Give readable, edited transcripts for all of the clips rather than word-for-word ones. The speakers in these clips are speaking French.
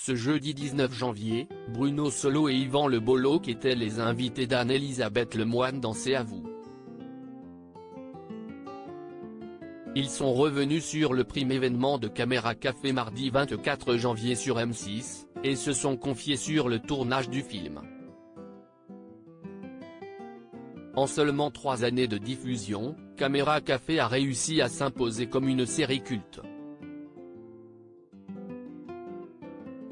Ce jeudi 19 janvier, Bruno Solo et Yvan Le Bolloc étaient les invités d'Anne-Elisabeth Lemoine dans C'est à vous. Ils sont revenus sur le prime événement de Caméra Café mardi 24 janvier sur M6, et se sont confiés sur le tournage du film. En seulement 3 années de diffusion, Caméra Café a réussi à s'imposer comme une série culte.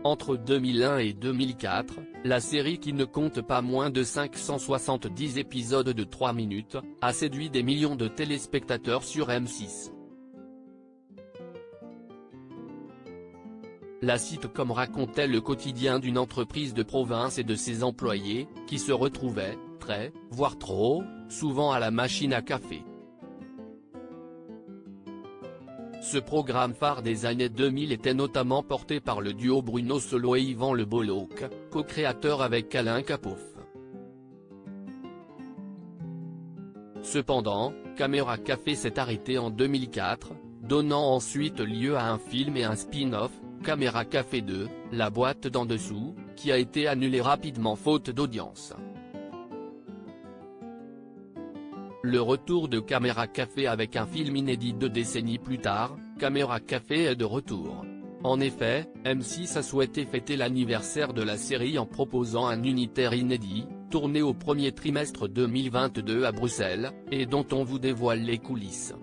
Entre 2001 et 2004, la série qui ne compte pas moins de 570 épisodes de 3 minutes, a séduit des millions de téléspectateurs sur M6. La sitcom racontait le quotidien d'une entreprise de province et de ses employés, qui se retrouvaient, très, voire trop, souvent à la machine à café. Ce programme phare des années 2000 était notamment porté par le duo Bruno Solo et Yvan Le Bolloc, co-créateur avec Alain Capoff. Cependant, Caméra Café s'est arrêté en 2004, donnant ensuite lieu à un film et un spin-off, Caméra Café 2, La boîte d'en dessous, qui a été annulé rapidement faute d'audience. Le retour de Caméra Café avec un film inédit 2 décennies plus tard, Caméra Café est de retour. En effet, M6 a souhaité fêter l'anniversaire de la série en proposant un unitaire inédit, tourné au premier trimestre 2022 à Bruxelles, et dont on vous dévoile les coulisses.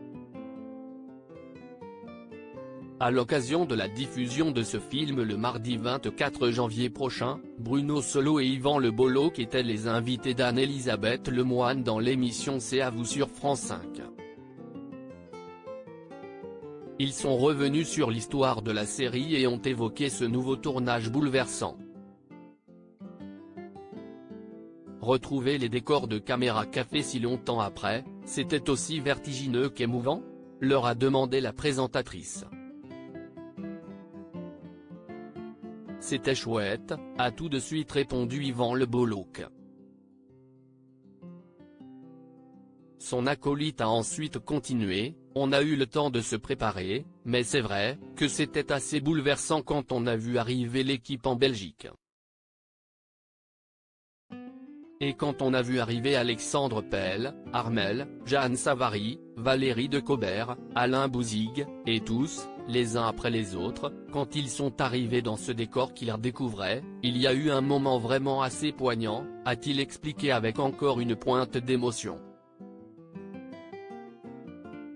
À l'occasion de la diffusion de ce film le mardi 24 janvier prochain, Bruno Solo et Yvan Le Bolloc étaient les invités d'Anne-Elisabeth Lemoine dans l'émission C'est à vous sur France 5. Ils sont revenus sur l'histoire de la série et ont évoqué ce nouveau tournage bouleversant. Retrouver les décors de Caméra Café si longtemps après, c'était aussi vertigineux qu'émouvant ? Leur a demandé la présentatrice. C'était chouette, a tout de suite répondu Yvan Le Bolloc. Son acolyte a ensuite continué, on a eu le temps de se préparer, mais c'est vrai, que c'était assez bouleversant quand on a vu arriver l'équipe en Belgique. Et quand on a vu arriver Alexandre Pell, Armel, Jeanne Savary, Valérie Decobert, Alain Bouzigues, et tous, les uns après les autres, quand ils sont arrivés dans ce décor qu'ils redécouvraient, il y a eu un moment vraiment assez poignant, a-t-il expliqué avec encore une pointe d'émotion.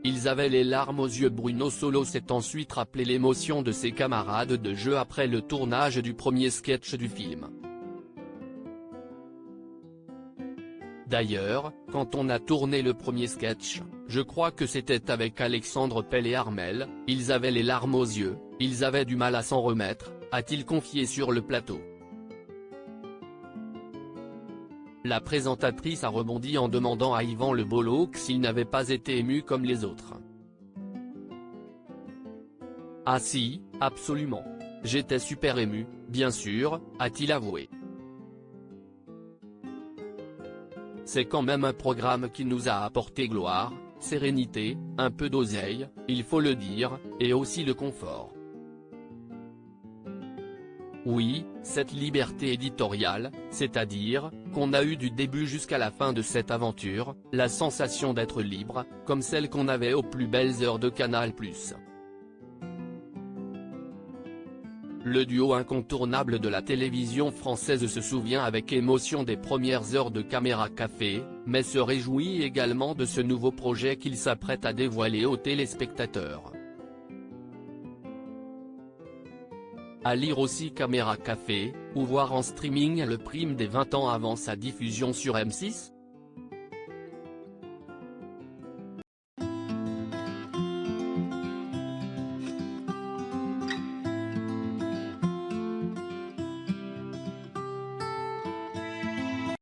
Ils avaient les larmes aux yeux. Bruno Solo s'est ensuite rappelé l'émotion de ses camarades de jeu après le tournage du premier sketch du film. D'ailleurs, quand on a tourné le premier sketch, je crois que c'était avec Alexandre Pell et Armel, ils avaient les larmes aux yeux, ils avaient du mal à s'en remettre, a-t-il confié sur le plateau. La présentatrice a rebondi en demandant à Yvan Le Bolloc s'il n'avait pas été ému comme les autres. Ah si, absolument. J'étais super ému, bien sûr, a-t-il avoué. C'est quand même un programme qui nous a apporté gloire, sérénité, un peu d'oseille, il faut le dire, et aussi le confort. Oui, cette liberté éditoriale, c'est-à-dire, qu'on a eu du début jusqu'à la fin de cette aventure, la sensation d'être libre, comme celle qu'on avait aux plus belles heures de Canal+. Le duo incontournable de la télévision française se souvient avec émotion des premières heures de Caméra Café, mais se réjouit également de ce nouveau projet qu'il s'apprête à dévoiler aux téléspectateurs. À lire aussi Caméra Café, ou voir en streaming le prime des 20 ans avant sa diffusion sur M6.